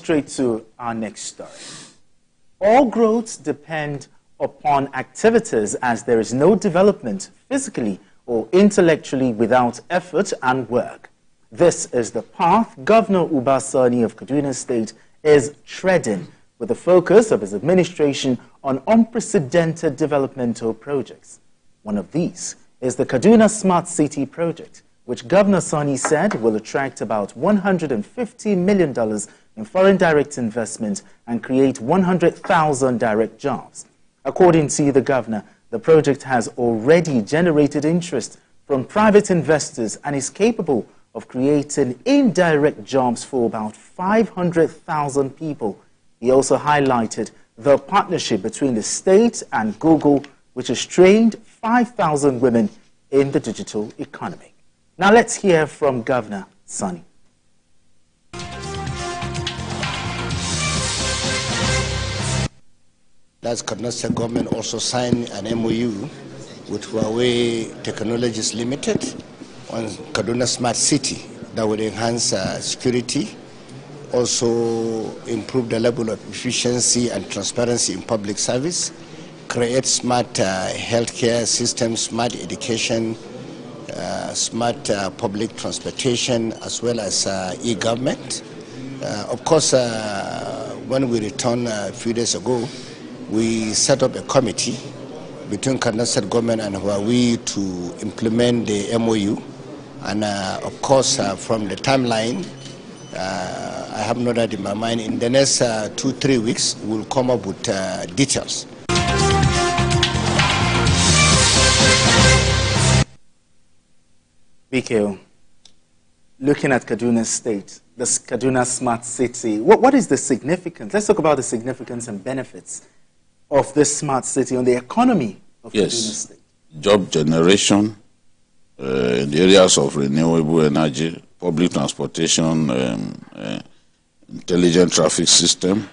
straight to our next story. All growths depend upon activities, as there is no development physically or intellectually without effort and work. This is the path Governor Sani of Kaduna State is treading, with the focus of his administration on unprecedented developmental projects. One of these is the Kaduna Smart City project, which Governor Sani said will attract about $150 million in foreign direct investment and create 100,000 direct jobs. According to the governor, the project has already generated interest from private investors and is capable of creating indirect jobs for about 500,000 people. He also highlighted the partnership between the state and Google, which has trained 5,000 women in the digital economy. Now let's hear from Governor Sani. That's Kaduna State government also signed an MOU with Huawei Technologies Limited on Kaduna Smart City that will enhance security, also improve the level of efficiency and transparency in public service, create smart healthcare systems, smart education, smart public transportation, as well as e-government. Of course, when we returned a few days ago, we set up a committee between Kaduna State government and Huawei to implement the MOU. And of course, from the timeline, I have no doubt in my mind, in the next 2-3 weeks, we'll come up with details. BKO, looking at Kaduna State, the Kaduna Smart City, what is the significance? Let's talk about the significance and benefits of this smart city on the economy of Kaduna State. Job generation in the areas of renewable energy, public transportation, intelligent traffic system,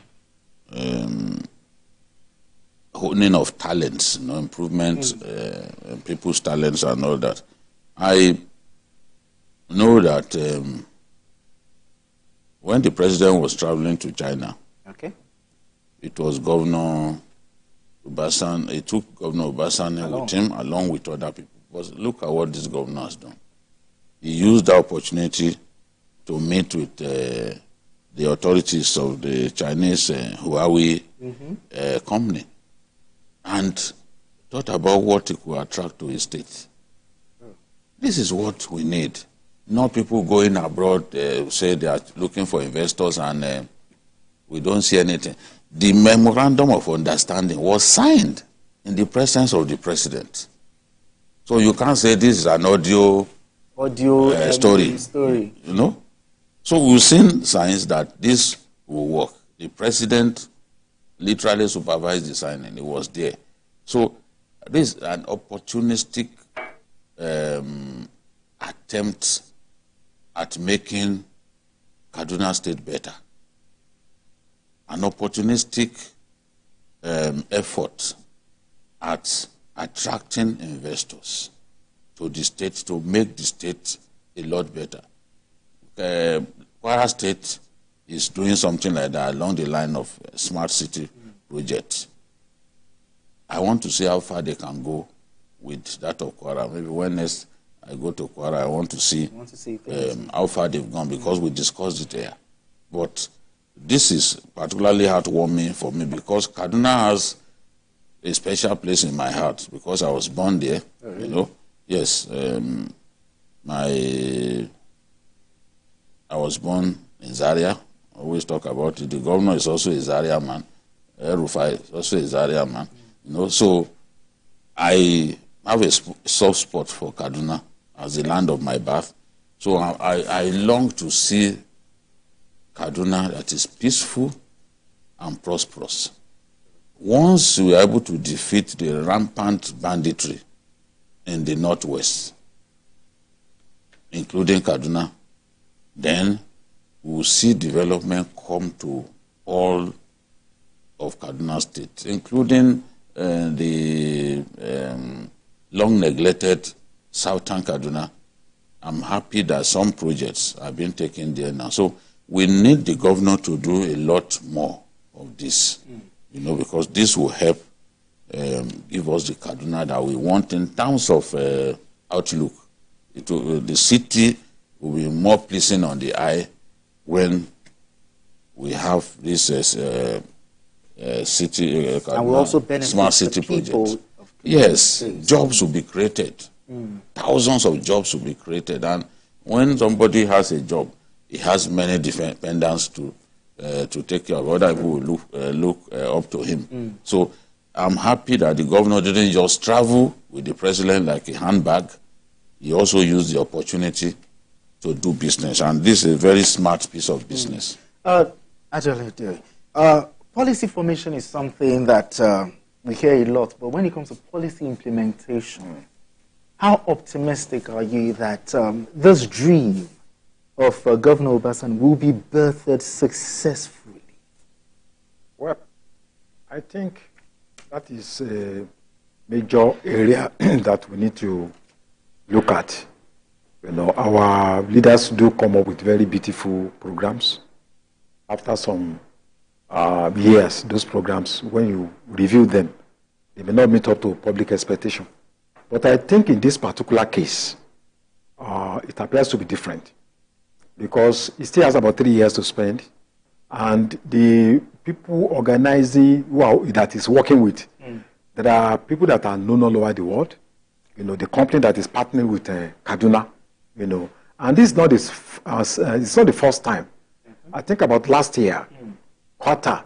honing of talents, improvement people's talents and all that. I know that when the president was traveling to China, it was Governor Sani. He took Governor Sani with him along with other people. But look at what this governor has done. He used the opportunity to meet with the authorities of the Chinese Huawei company and thought about what it could attract to his state. This is what we need. Not people going abroad, say they are looking for investors and we don't see anything. The memorandum of understanding was signed in the presence of the president. So you can't say this is an audio story. You know? So we've seen signs that this will work. The president literally supervised the signing. He was there. So this is an opportunistic attempt at making Kaduna State better. An opportunistic effort at attracting investors to the state to make the state a lot better. Kwara State is doing something like that along the line of Smart City project. I want to see how far they can go with that of Kwara. Maybe when next I go to Kwara, I want to see how far they've gone, because we discussed it there. But this is particularly heartwarming for me because Kaduna has a special place in my heart because I was born there. Oh, really? You know, yes. I was born in Zaria. I always talk about it. The governor is also a Zaria man. Rufai is also a Zaria man. You know, so I have a soft spot for Kaduna as the land of my birth. So I long to see Kaduna that is peaceful and prosperous. Once we are able to defeat the rampant banditry in the northwest, including Kaduna, then we will see development come to all of Kaduna State, including the long-neglected southern Kaduna. I'm happy that some projects are being taken there now. So we need the governor to do a lot more of this, you know, because this will help give us the Kaduna that we want in terms of outlook. The city will be more pleasing on the eye when we have this city and we also benefit smart city project. Yes, jobs will be created. Thousands of jobs will be created, and when somebody has a job, he has many dependents to take care of. Other people will look up to him. So I'm happy that the governor didn't just travel with the president like a handbag. He also used the opportunity to do business, and this is a very smart piece of business. Policy formation is something that we hear a lot, but when it comes to policy implementation, how optimistic are you that this dream of Governor Obasan will be birthed successfully? Well, I think that is a major area that we need to look at. You know, our leaders do come up with very beautiful programs. After some years, those programs, when you review them, they may not meet up to public expectation. But I think in this particular case, it appears to be different, because it still has about 3 years to spend, and the people organizing that is working with, there are people that are known all over the world. You know, the company that is partnering with Kaduna, you know, and this is not it's not the first time. I think about last year, quarter,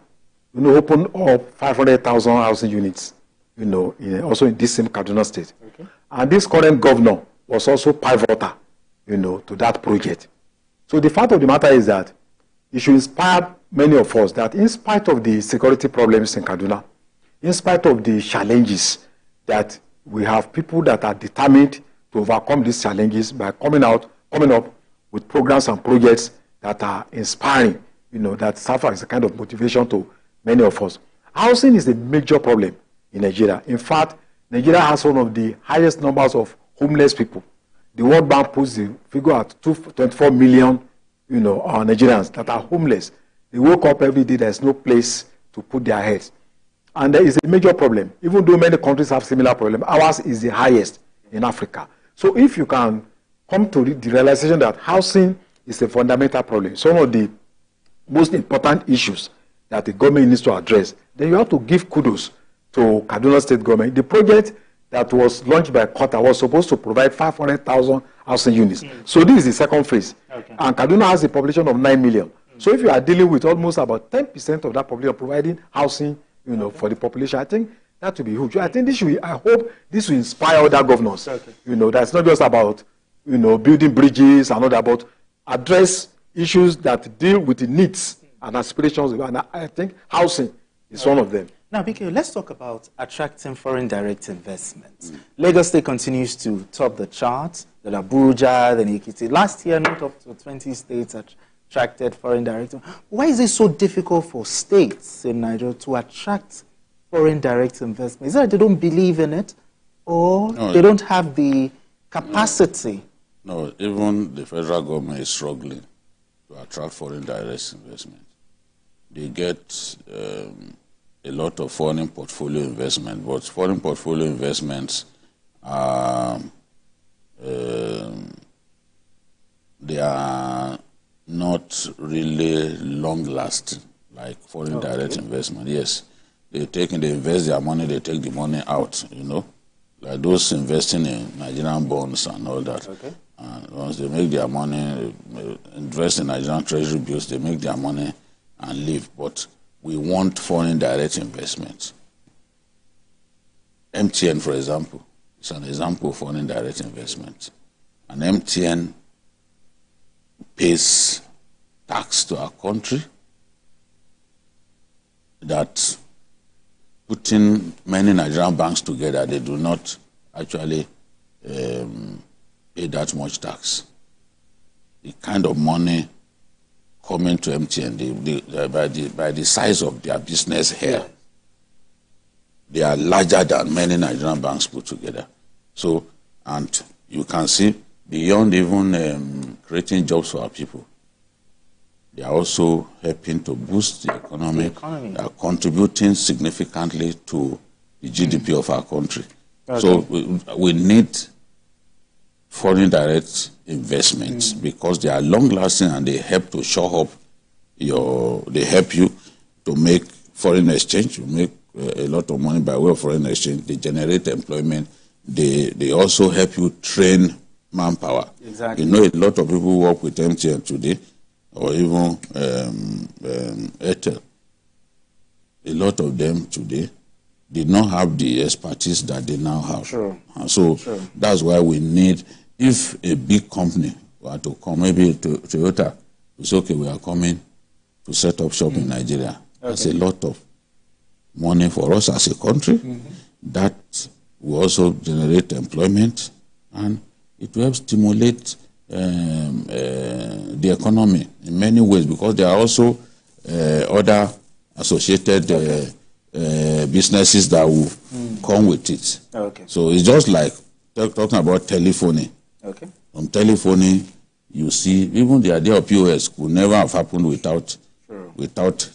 you know, opened up 500,000 housing units, you know, also in this same Kaduna state. Okay. And this current governor was also pivotal, you know, to that project. So the fact of the matter is that it should inspire many of us that in spite of the security problems in Kaduna, in spite of the challenges, that we have people that are determined to overcome these challenges by coming up with programs and projects that are inspiring, you know, that serve as a kind of motivation to many of us. Housing is a major problem in Nigeria. In fact, Nigeria has one of the highest numbers of homeless people. The World Bank puts the figure at 24 million, you know, Nigerians that are homeless. They wake up every day, there's no place to put their heads. And there is a major problem. Even though many countries have similar problems, ours is the highest in Africa. So if you can come to the realization that housing is a fundamental problem, some of the most important issues that the government needs to address, then you have to give kudos to Kaduna State government. The project that was launched by Qatar was supposed to provide 500,000 housing units. So this is the second phase. Okay. And Kaduna has a population of 9 million. So if you are dealing with almost about 10% of that population providing housing, you know, for the population, I think that will be huge. I think I hope this will inspire other governors. Okay. You know, that's not just about, you know, building bridges and all that, but address issues that deal with the needs and aspirations. And I think housing is one of them. Now, BK, let's talk about attracting foreign direct investments. Lagos State continues to top the charts. There are Abuja, then Ekiti. Last year, not up to 20 states attracted foreign direct. Why is it so difficult for states in Nigeria to attract foreign direct investment? Is it that they don't believe in it, or they don't have the capacity? No, even the federal government is struggling to attract foreign direct investment. They get a lot of foreign portfolio investment, but foreign portfolio investments they are not really long-lasting, like foreign direct investment. Yes, they invest their money, they take the money out, you know, like those investing in Nigerian bonds and all that. Okay. And once they make their money, invest in Nigerian treasury bills, they make their money and leave. But we want foreign direct investments. MTN, for example, is an example of foreign direct investment. And MTN pays tax to our country that, putting many Nigerian banks together, they do not actually pay that much tax. The kind of money coming to MTN, by the size of their business here, they are larger than many Nigerian banks put together. So, and you can see, beyond even creating jobs for our people, They are also helping to boost the economy. They are contributing significantly to the GDP of our country. Okay. So we need foreign direct investments because they are long-lasting and they help to shore up they help you to make foreign exchange. You make a lot of money by way of foreign exchange. They generate employment. They also help you train manpower. Exactly. You know, a lot of people work with MTN today, or even Airtel. A lot of them today did not have the expertise that they now have. Sure. So that's why we need, if a big company were to come, maybe Toyota, it's okay, we are coming to set up shop in Nigeria. Okay. That's a lot of money for us as a country. That will also generate employment, and it will help stimulate the economy in many ways, because there are also other associated businesses that will come with it. Okay. So it's just like talking about telephoning. Okay. From telephoning, you see, even the idea of POS could never have happened without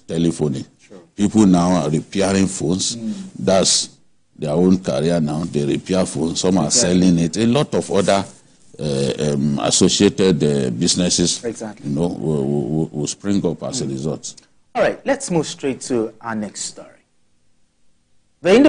telephoning. Sure. People now are repairing phones. That's their own career now. They repair phones. Some are selling it. A lot of other associated businesses, you know, will spring up as a result. All right, let's move straight to our next story.